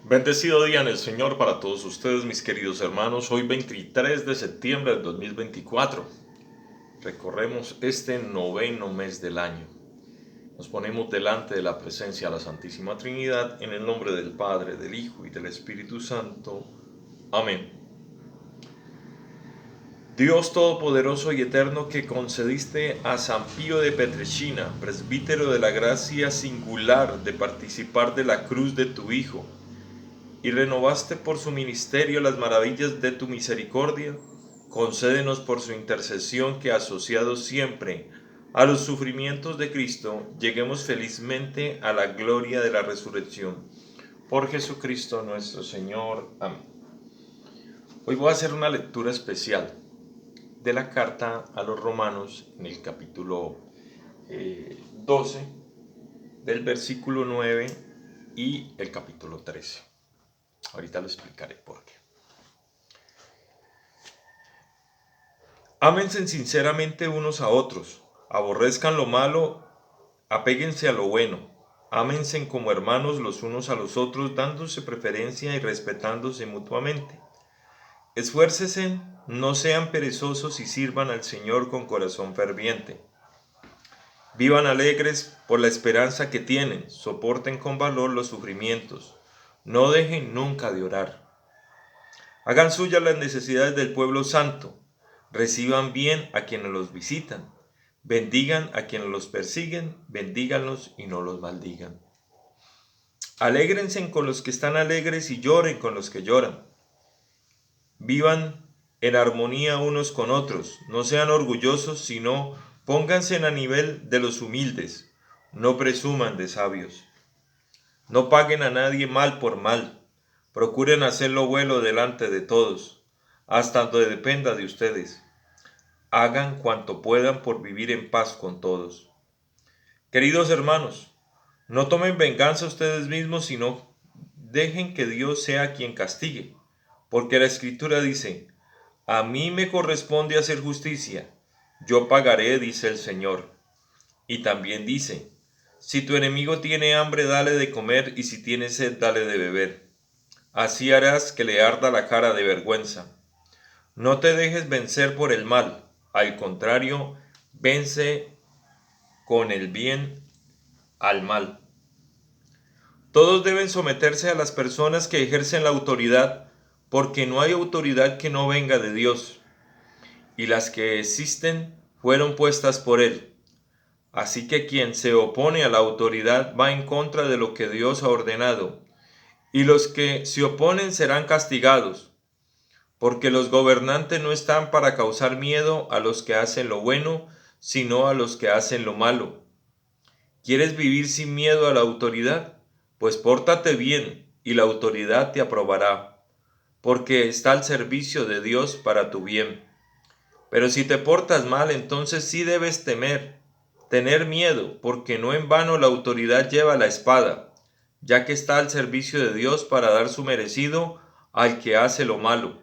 Bendecido día en el Señor para todos ustedes, mis queridos hermanos. Hoy 23 de septiembre del 2024. Recorremos este noveno mes del año. Nos ponemos delante de la presencia de la Santísima Trinidad en el nombre del Padre, del Hijo y del Espíritu Santo. Amén. Dios Todopoderoso y Eterno, que concediste a San Pío de Petrelcina, presbítero de la gracia singular de participar de la cruz de tu Hijo, y renovaste por su ministerio las maravillas de tu misericordia, concédenos por su intercesión que, asociados siempre a los sufrimientos de Cristo, lleguemos felizmente a la gloria de la resurrección. Por Jesucristo nuestro Señor. Amén. Hoy voy a hacer una lectura especial de la carta a los Romanos en el capítulo 12, del versículo 9 y el capítulo 13. Ahorita lo explicaré por qué. Ámense sinceramente unos a otros, aborrezcan lo malo, apéguense a lo bueno, ámense como hermanos los unos a los otros, dándose preferencia y respetándose mutuamente. Esfuércense, no sean perezosos y sirvan al Señor con corazón ferviente. Vivan alegres por la esperanza que tienen, soporten con valor los sufrimientos, no dejen nunca de orar. Hagan suyas las necesidades del pueblo santo, reciban bien a quienes los visitan, bendigan a quienes los persiguen, bendíganlos y no los maldigan. Alégrense con los que están alegres y lloren con los que lloran. Vivan en armonía unos con otros, no sean orgullosos, sino pónganse a nivel de los humildes, no presuman de sabios. No paguen a nadie mal por mal, procuren hacer lo bueno delante de todos, hasta donde dependa de ustedes. Hagan cuanto puedan por vivir en paz con todos. Queridos hermanos, no tomen venganza ustedes mismos, sino dejen que Dios sea quien castigue, porque la Escritura dice: a mí me corresponde hacer justicia, yo pagaré, dice el Señor. Y también dice: si tu enemigo tiene hambre, dale de comer, y si tiene sed, dale de beber. Así harás que le arda la cara de vergüenza. No te dejes vencer por el mal, al contrario, vence con el bien al mal. Todos deben someterse a las personas que ejercen la autoridad, porque no hay autoridad que no venga de Dios, y las que existen fueron puestas por Él. Así que quien se opone a la autoridad va en contra de lo que Dios ha ordenado, y los que se oponen serán castigados, porque los gobernantes no están para causar miedo a los que hacen lo bueno, sino a los que hacen lo malo. ¿Quieres vivir sin miedo a la autoridad? Pues pórtate bien, y la autoridad te aprobará, porque está al servicio de Dios para tu bien. Pero si te portas mal, entonces sí debes tener miedo, porque no en vano la autoridad lleva la espada, ya que está al servicio de Dios para dar su merecido al que hace lo malo.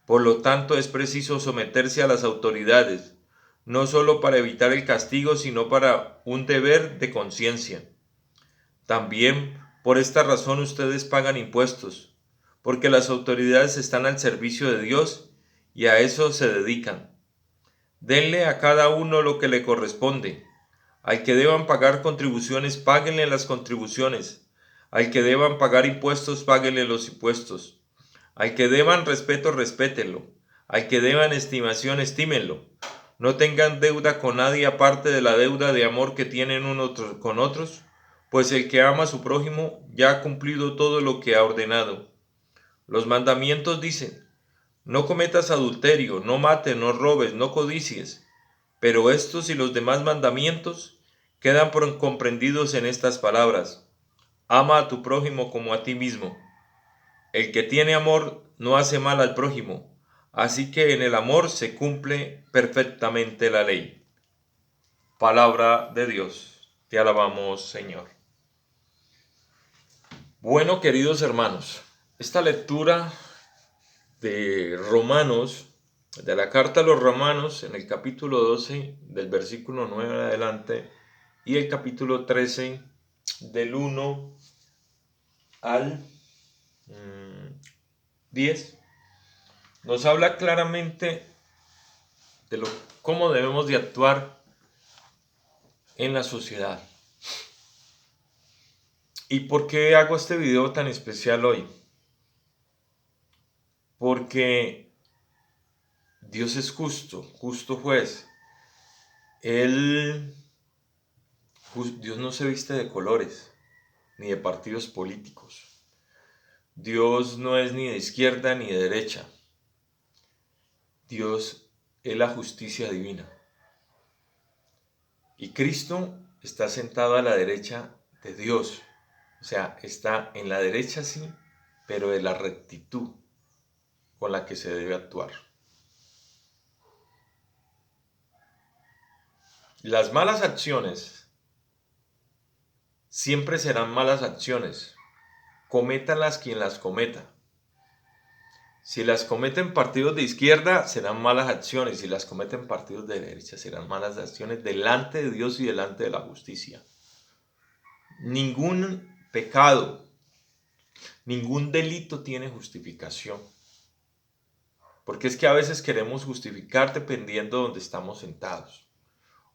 Por lo tanto, es preciso someterse a las autoridades, no solo para evitar el castigo, sino para un deber de conciencia. También por esta razón ustedes pagan impuestos, porque las autoridades están al servicio de Dios y a eso se dedican. Denle a cada uno lo que le corresponde. Al que deban pagar contribuciones, páguenle las contribuciones. Al que deban pagar impuestos, páguenle los impuestos. Al que deban respeto, respétenlo. Al que deban estimación, estímenlo. No tengan deuda con nadie aparte de la deuda de amor que tienen unos con otros, pues el que ama a su prójimo ya ha cumplido todo lo que ha ordenado. Los mandamientos dicen: no cometas adulterio, no mates, no robes, no codicies. Pero estos y los demás mandamientos quedan comprendidos en estas palabras: ama a tu prójimo como a ti mismo. El que tiene amor no hace mal al prójimo, así que en el amor se cumple perfectamente la ley. Palabra de Dios. Te alabamos, Señor. Bueno, queridos hermanos, esta lectura de Romanos, de la carta a los Romanos, en el capítulo 12, del versículo 9 en adelante, y el capítulo 13, del 1 al 10 nos habla claramente de cómo debemos de actuar en la sociedad. ¿Y por qué hago este video tan especial hoy? Porque Dios es justo, justo juez. Dios no se viste de colores, ni de partidos políticos. Dios no es ni de izquierda ni de derecha. Dios es la justicia divina. Y Cristo está sentado a la derecha de Dios. O sea, está en la derecha sí, pero de la rectitud con la que se debe actuar. Las malas acciones siempre serán malas acciones, cométalas quien las cometa. Si las cometen partidos de izquierda, serán malas acciones. Si las cometen partidos de derecha, serán malas acciones delante de Dios y delante de la justicia. Ningún pecado, ningún delito tiene justificación. Porque es que a veces queremos justificar dependiendo de donde estamos sentados,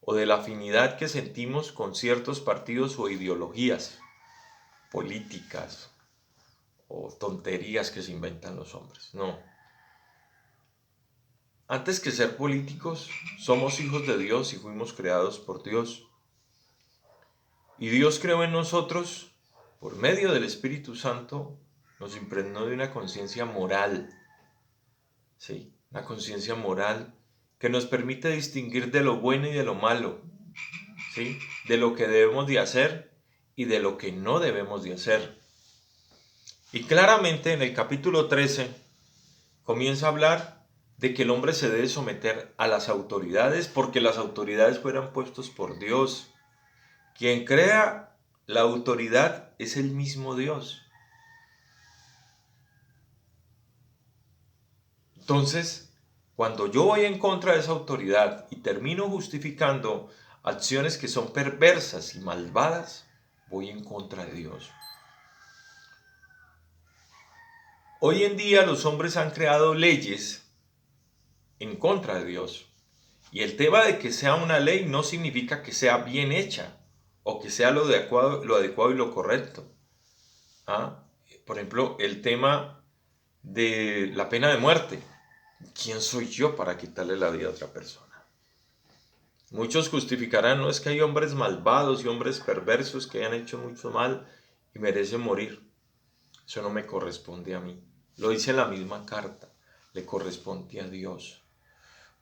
o de la afinidad que sentimos con ciertos partidos o ideologías políticas, o tonterías que se inventan los hombres. No. Antes que ser políticos, somos hijos de Dios y fuimos creados por Dios. Y Dios creó en nosotros, por medio del Espíritu Santo, nos impregnó de una conciencia moral. Sí, una conciencia moral que nos permite distinguir de lo bueno y de lo malo. ¿Sí? De lo que debemos de hacer y de lo que no debemos de hacer. Y claramente en el capítulo 13 comienza a hablar de que el hombre se debe someter a las autoridades porque las autoridades fueron puestas por Dios. Quien crea la autoridad es el mismo Dios. Entonces, cuando yo voy en contra de esa autoridad y termino justificando acciones que son perversas y malvadas, voy en contra de Dios. Hoy en día los hombres han creado leyes en contra de Dios. Y el tema de que sea una ley no significa que sea bien hecha o que sea lo adecuado y lo correcto. Por ejemplo, el tema de la pena de muerte. ¿Quién soy yo para quitarle la vida a otra persona? Muchos justificarán, no es que hay hombres malvados y hombres perversos que hayan hecho mucho mal y merecen morir. Eso no me corresponde a mí. Lo dice la misma carta, le corresponde a Dios.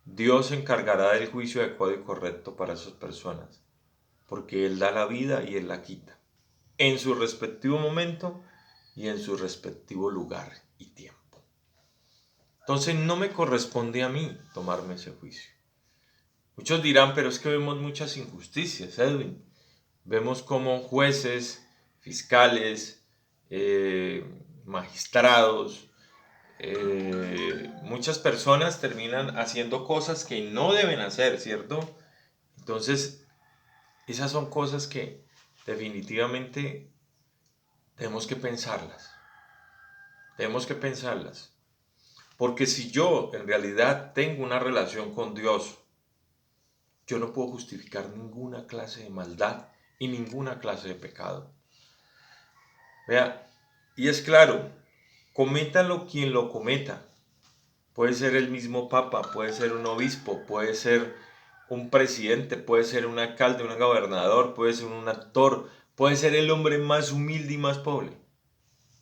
Dios se encargará del juicio adecuado y correcto para esas personas, porque Él da la vida y Él la quita, en su respectivo momento y en su respectivo lugar y tiempo. Entonces no me corresponde a mí tomarme ese juicio. Muchos dirán, pero es que vemos muchas injusticias, Edwin. Vemos como jueces, fiscales, magistrados, muchas personas terminan haciendo cosas que no deben hacer, ¿cierto? Entonces, esas son cosas que definitivamente tenemos que pensarlas. Tenemos que pensarlas. Porque si yo en realidad tengo una relación con Dios, yo no puedo justificar ninguna clase de maldad y ninguna clase de pecado. Vea, y es claro, cométalo quien lo cometa. Puede ser el mismo papa, puede ser un obispo, puede ser un presidente, puede ser un alcalde, un gobernador, puede ser un actor, puede ser el hombre más humilde y más pobre.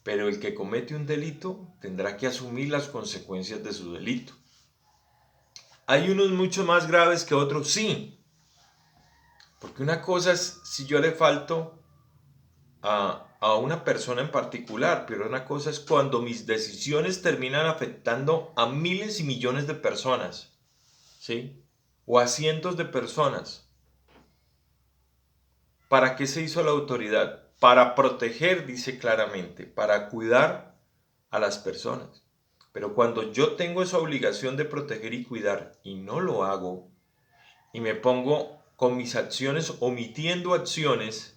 Pero el que comete un delito tendrá que asumir las consecuencias de su delito. ¿Hay unos mucho más graves que otros? Sí. Porque una cosa es si yo le falto a una persona en particular, pero una cosa es cuando mis decisiones terminan afectando a miles y millones de personas, ¿sí? O a cientos de personas. ¿Para qué se hizo la autoridad? Para proteger, dice claramente, para cuidar a las personas. Pero cuando yo tengo esa obligación de proteger y cuidar y no lo hago, y me pongo con mis acciones omitiendo acciones,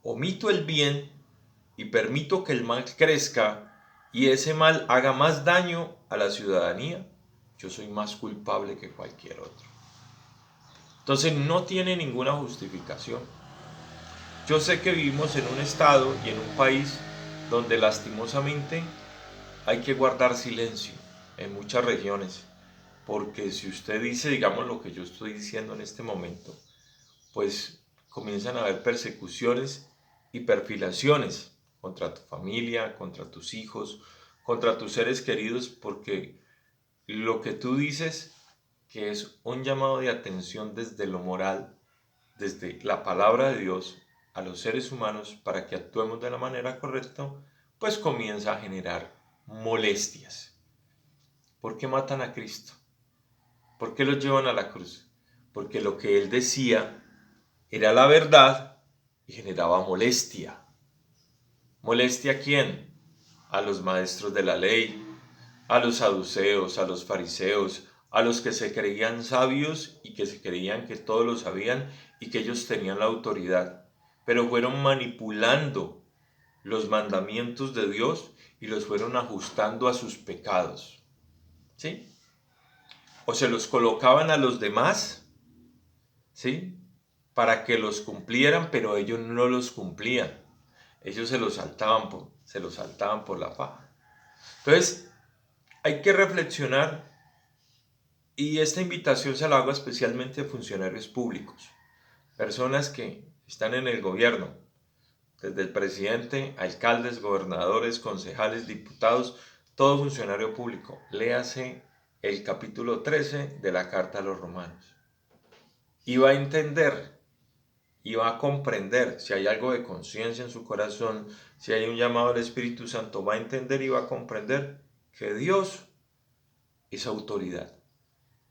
omito el bien y permito que el mal crezca, y ese mal haga más daño a la ciudadanía, yo soy más culpable que cualquier otro. Entonces no tiene ninguna justificación. Yo sé que vivimos en un estado y en un país donde lastimosamente hay que guardar silencio en muchas regiones, porque si usted dice, digamos, lo que yo estoy diciendo en este momento, pues comienzan a haber persecuciones y perfilaciones contra tu familia, contra tus hijos, contra tus seres queridos, porque lo que tú dices, que es un llamado de atención desde lo moral, desde la palabra de Dios a los seres humanos para que actuemos de la manera correcta, pues comienza a generar molestias. ¿Por qué matan a Cristo? ¿Por qué lo llevan a la cruz? Porque lo que él decía era la verdad y generaba molestia. ¿Molestia a quién? A los maestros de la ley, a los saduceos, a los fariseos, a los que se creían sabios y que se creían que todos lo sabían y que ellos tenían la autoridad, pero fueron manipulando los mandamientos de Dios y los fueron ajustando a sus pecados. ¿Sí? O se los colocaban a los demás, ¿sí? Para que los cumplieran, pero ellos no los cumplían. Ellos se los saltaban por la faja. Entonces, hay que reflexionar, y esta invitación se la hago especialmente a funcionarios públicos, personas que están en el gobierno, desde el presidente, alcaldes, gobernadores, concejales, diputados, todo funcionario público. Léase el capítulo 13 de la Carta a los Romanos y va a entender y va a comprender, si hay algo de conciencia en su corazón, si hay un llamado al Espíritu Santo, va a entender y va a comprender que Dios es autoridad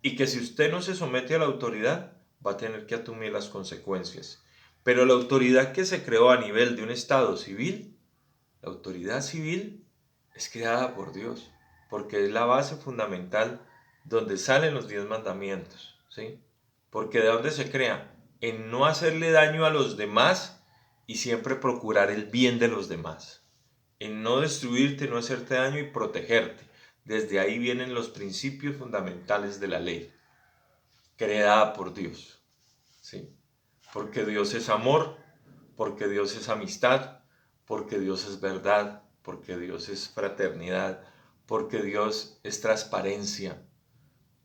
y que si usted no se somete a la autoridad, va a tener que asumir las consecuencias. Pero la autoridad que se creó a nivel de un Estado civil, la autoridad civil es creada por Dios, porque es la base fundamental donde salen los 10 mandamientos, ¿sí? Porque ¿de dónde se crea? En no hacerle daño a los demás y siempre procurar el bien de los demás. En no destruirte, no hacerte daño y protegerte. Desde ahí vienen los principios fundamentales de la ley, creada por Dios, ¿sí? Porque Dios es amor, porque Dios es amistad, porque Dios es verdad, porque Dios es fraternidad, porque Dios es transparencia,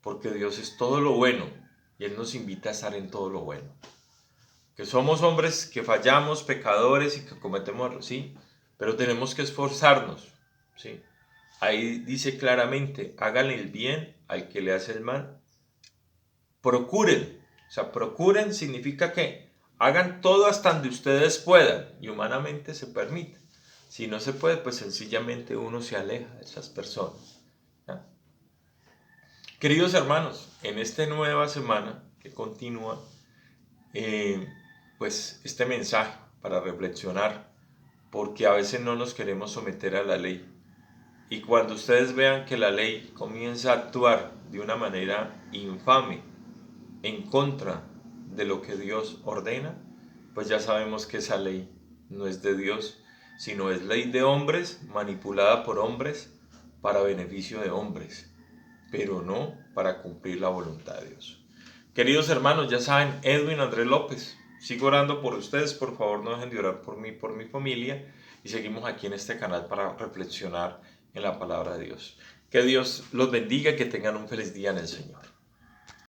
porque Dios es todo lo bueno y Él nos invita a estar en todo lo bueno. Que somos hombres que fallamos, pecadores y que cometemos errores, sí, pero tenemos que esforzarnos, sí. Ahí dice claramente, háganle el bien al que le hace el mal. Procuren, o sea, procuren significa que hagan todo hasta donde ustedes puedan y humanamente se permite. Si no se puede, pues sencillamente uno se aleja de esas personas, ¿ya? Queridos hermanos, en esta nueva semana que continúa, pues este mensaje para reflexionar, porque a veces no nos queremos someter a la ley. Y cuando ustedes vean que la ley comienza a actuar de una manera infame en contra de lo que Dios ordena, pues ya sabemos que esa ley no es de Dios, sino es ley de hombres, manipulada por hombres, para beneficio de hombres, pero no para cumplir la voluntad de Dios. Queridos hermanos, ya saben, Edwin Andrés López, sigo orando por ustedes, por favor no dejen de orar por mí, por mi familia, y seguimos aquí en este canal para reflexionar en la palabra de Dios. Que Dios los bendiga y que tengan un feliz día en el Señor.